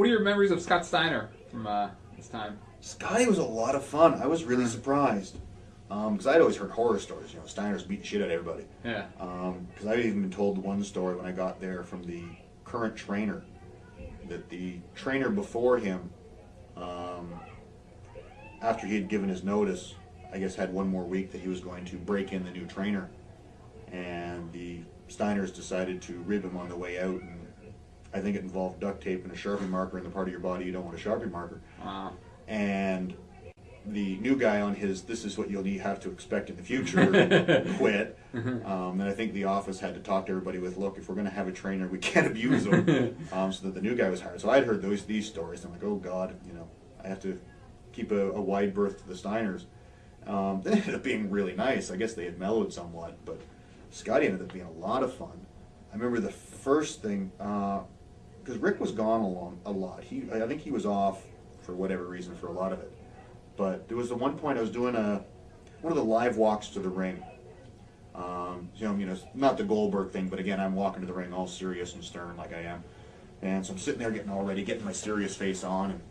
are your memories of Scott Steiner from this time? Scotty was a lot of fun. I was really surprised. Because I'd always heard horror stories. You know, Steiner's beating shit out of everybody. Yeah. Because I'd even been told one story when I got there from the current trainer, that the trainer before him, after he had given his notice, I guess had one more week that he was going to break in the new trainer. And the Steiners decided to rib him on the way out, and I think it involved duct tape and a Sharpie marker in the part of your body you don't want a Sharpie marker. Wow. And the new guy on his, this is what you'll have to expect in the future, quit. And I think the office had to talk to everybody with, look, if we're going to have a trainer, we can't abuse him. So that the new guy was hired. So I'd heard these stories, and I'm like, oh God, you know, I have to keep a wide berth to the Steiners. They ended up being really nice. I guess they had mellowed somewhat, but Scotty ended up being a lot of fun. I remember the first thing, because Rick was gone a lot. I think he was off for whatever reason for a lot of it. But there was the one point I was doing one of the live walks to the ring. You know, not the Goldberg thing, but again, I'm walking to the ring all serious and stern like I am. And so I'm sitting there getting all ready, getting my serious face on, and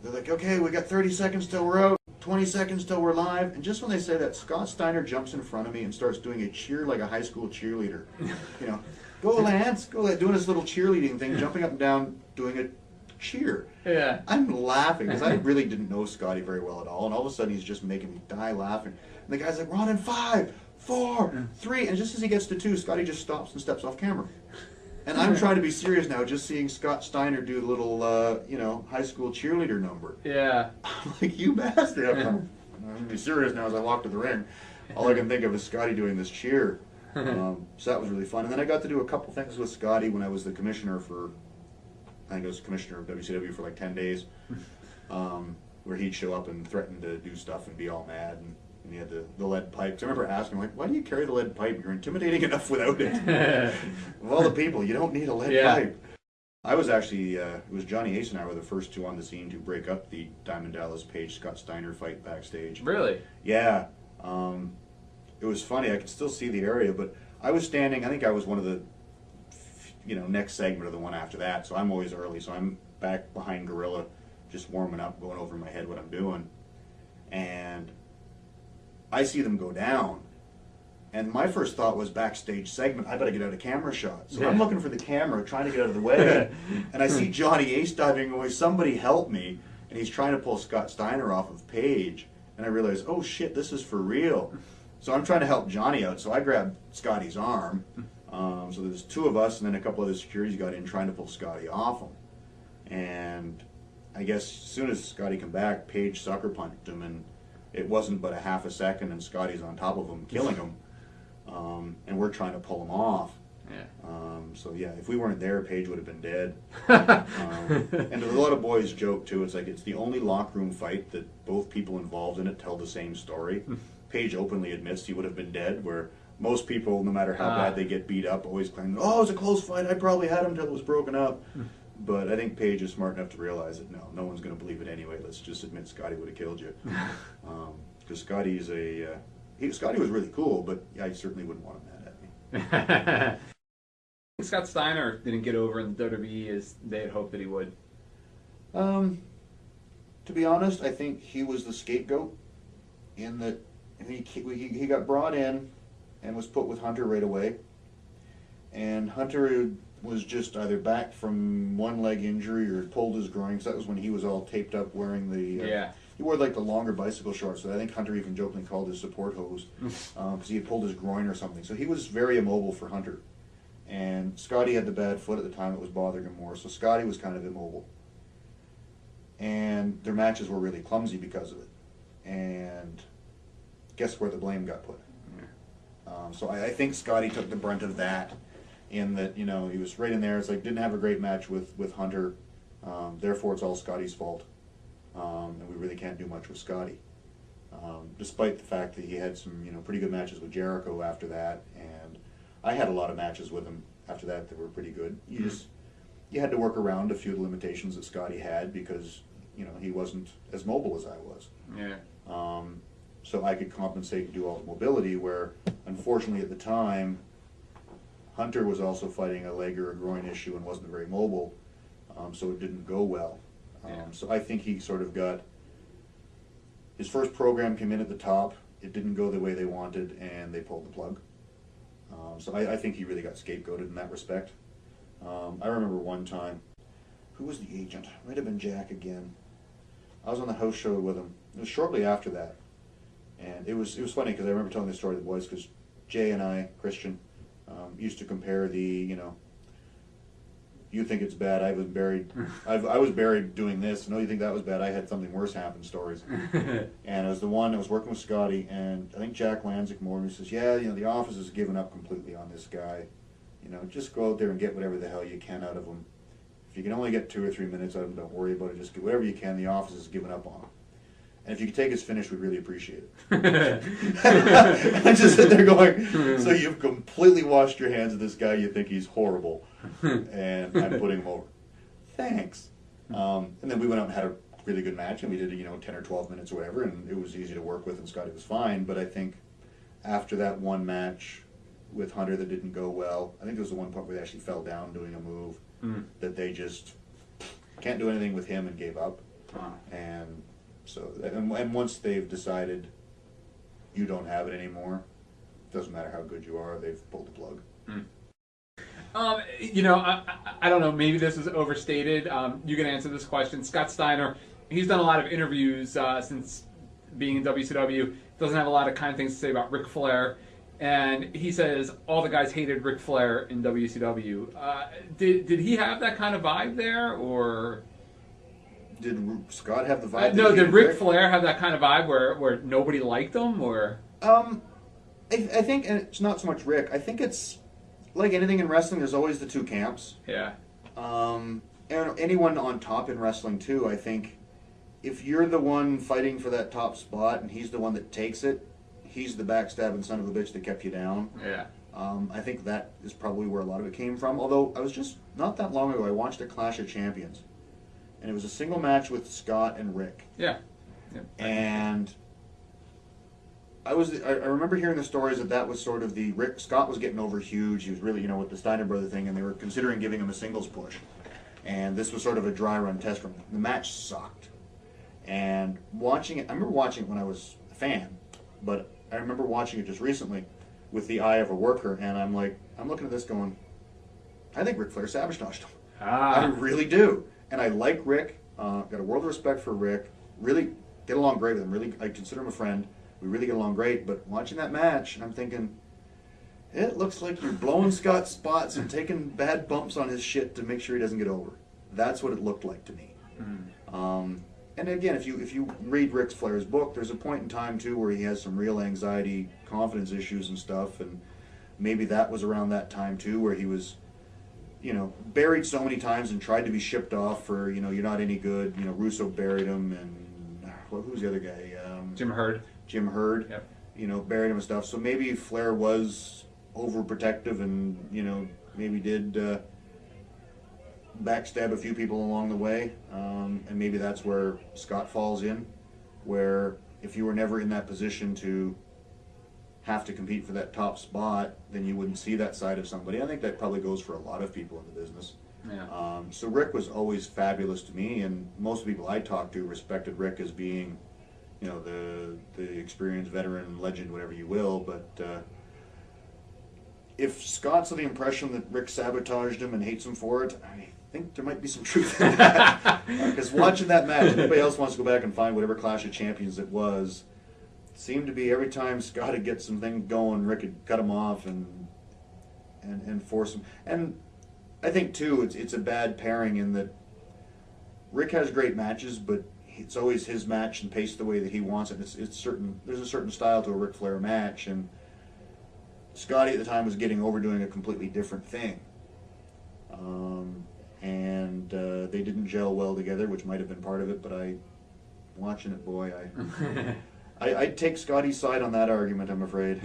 they're like, okay, we got 30 seconds till we're out, 20 seconds till we're live. And just when they say that, Scott Steiner jumps in front of me and starts doing a cheer like a high school cheerleader. You know, go Lance, go, doing this little cheerleading thing, jumping up and down, doing a cheer. Yeah. I'm laughing because I really didn't know Scotty very well at all, and all of a sudden he's just making me die laughing. And the guy's like, we're on in 5, 4, 3, and just as he gets to 2, Scotty just stops and steps off camera. And I'm trying to be serious now, just seeing Scott Steiner do the little, you know, high school cheerleader number. Yeah. I'm like, you bastard. I'm going to be serious now as I walk to the ring. All I can think of is Scotty doing this cheer. So that was really fun. And then I got to do a couple things with Scotty when I was the commissioner for, I think I was commissioner of WCW for like 10 days, where he'd show up and threaten to do stuff and be all mad, and he had the lead pipe. So I remember asking him, like, why do you carry the lead pipe? You're intimidating enough without it. Of all the people, you don't need a lead pipe. I was actually, it was Johnny Ace and I were the first two on the scene to break up the Diamond Dallas Page Scott Steiner fight backstage. Really? Yeah. It was funny. I could still see the area, but I was standing, I think I was one of the, you know, next segment of the one after that, so I'm always early, so I'm back behind Gorilla, just warming up, going over in my head what I'm doing, and I see them go down, and my first thought was backstage segment, I better get out of camera shot, so I'm looking for the camera, trying to get out of the way, and I see Johnny Ace diving away, somebody help me, and he's trying to pull Scott Steiner off of Page, and I realize, oh shit, this is for real, so I'm trying to help Johnny out, so I grab Scotty's arm. So there's two of us, and then a couple other securities got in trying to pull Scotty off him. And I guess as soon as Scotty come back, Page sucker punched him, and it wasn't but a half a second, and Scotty's on top of him, killing him. And we're trying to pull him off. Yeah. So yeah, if we weren't there, Page would have been dead. And a lot of boys joke too. It's like it's the only locker room fight that both people involved in it tell the same story. Page openly admits he would have been dead, where most people, no matter how bad they get beat up, always claim, oh, it was a close fight, I probably had him until it was broken up. But I think Paige is smart enough to realize that no one's going to believe it anyway. Let's just admit Scotty would have killed you. Because Scotty's Scotty was really cool, but I certainly wouldn't want him mad at me. Scott Steiner didn't get over in the WWE as they had hoped that he would. To be honest, I think he was the scapegoat in that he got brought in and was put with Hunter right away. And Hunter was just either back from one leg injury or had pulled his groin. So that was when he was all taped up wearing the... He wore like the longer bicycle shorts. So I think Hunter even jokingly called his support hose because he had pulled his groin or something. So he was very immobile for Hunter. And Scotty had the bad foot at the time. It was bothering him more. So Scotty was kind of immobile. And their matches were really clumsy because of it. And guess where the blame got put? So I think Scotty took the brunt of that, in that, you know, he was right in there. It's like, didn't have a great match with Hunter, therefore it's all Scotty's fault, and we really can't do much with Scotty. Despite the fact that he had some, you know, pretty good matches with Jericho after that, and I had a lot of matches with him after that that were pretty good. You had to work around a few of the limitations that Scotty had because, you know, he wasn't as mobile as I was. Yeah. So I could compensate and do all the mobility, where unfortunately at the time Hunter was also fighting a leg or a groin issue and wasn't very mobile. so it didn't go well. Yeah. So I think he sort of got, his first program came in at the top, it didn't go the way they wanted, and they pulled the plug. So I think he really got scapegoated in that respect. I remember one time, who was the agent? Might have been Jack again. I was on the house show with him. It was shortly after that, and it was funny because I remember telling this story to the boys because Jay and I, Christian, used to compare the, you know, you think it's bad, I was buried. I was buried doing this. No, you think that was bad, I had something worse happen stories. And it was the one I was working with Scotty, and I think Jack Lanzik Morgan says, yeah, you know, the office has given up completely on this guy. You know, just go out there and get whatever the hell you can out of him. If you can only get 2 or 3 minutes out of him, don't worry about it. Just get whatever you can. The office has given up on him. And if you could take his finish, we'd really appreciate it. I just sit there going, so you've completely washed your hands of this guy. You think he's horrible, and I'm putting him over. Thanks. And then we went out and had a really good match, and we did, you know, 10 or 12 minutes or whatever, and it was easy to work with, and Scotty was fine. But I think after that one match with Hunter that didn't go well, I think there was the one point where they actually fell down doing a move that they just can't do anything with him and gave up. And so, and once they've decided you don't have it anymore, doesn't matter how good you are, they've pulled the plug. You know, I don't know, maybe this is overstated. You can answer this question. Scott Steiner, he's done a lot of interviews since being in WCW. Doesn't have a lot of kind things to say about Ric Flair. And he says all the guys hated Ric Flair in WCW. Did he have that kind of vibe there, or did Scott have the vibe? No, did Ric Flair have that kind of vibe where nobody liked him, or? I think, and it's not so much Rick. I think it's like anything in wrestling. There's always the two camps. Yeah. And anyone on top in wrestling too. I think if you're the one fighting for that top spot and he's the one that takes it, he's the backstabbing son of a bitch that kept you down. Yeah. I think that is probably where a lot of it came from. Although I was just not that long ago, I watched a Clash of Champions, and it was a single match with Scott and Rick. Yeah. And I remember hearing the stories that was sort of the Scott was getting over huge. He was really, you know, with the Steiner brother thing, and they were considering giving him a singles push. And this was sort of a dry run test run. The match sucked. And watching it, I remember watching it when I was a fan, but I remember watching it just recently with the eye of a worker, and I'm looking at this going, I think Ric Flair sabotaged him. I really do. And I like Rick, got a world of respect for Rick, really get along great with him, really, I consider him a friend, we really get along great, but watching that match, I'm thinking, it looks like you're blowing Scott's spots and taking bad bumps on his shit to make sure he doesn't get over. That's what it looked like to me. And again, if you read Ric Flair's book, there's a point in time too where he has some real anxiety, confidence issues and stuff, and maybe that was around that time too where he was, you know, buried so many times and tried to be shipped off for, you know, you're not any good. You know, Russo buried him, and who's the other guy? Jim Herd. Jim Herd. Yep. You know, buried him and stuff. So maybe Flair was overprotective and, you know, maybe did backstab a few people along the way, and maybe that's where Scott falls in, where if you were never in that position to have to compete for that top spot, then you wouldn't see that side of somebody. I think that probably goes for a lot of people in the business. Yeah. So Rick was always fabulous to me, and most of the people I talked to respected Rick as being, you know, the experienced veteran, legend, whatever you will. But if Scott's of the impression that Rick sabotaged him and hates him for it, I think there might be some truth in that. Because watching that match, if anybody else wants to go back and find whatever Clash of Champions it was, it seemed to be every time Scott would get something going, Rick would cut him off and force him. And I think too, it's a bad pairing in that Rick has great matches, but it's always his match and paced the way that he wants it. There's a certain style to a Ric Flair match, and Scotty at the time was getting over doing a completely different thing. And they didn't gel well together, which might have been part of it, but watching it, boy, I'd take Scotty's side on that argument, I'm afraid.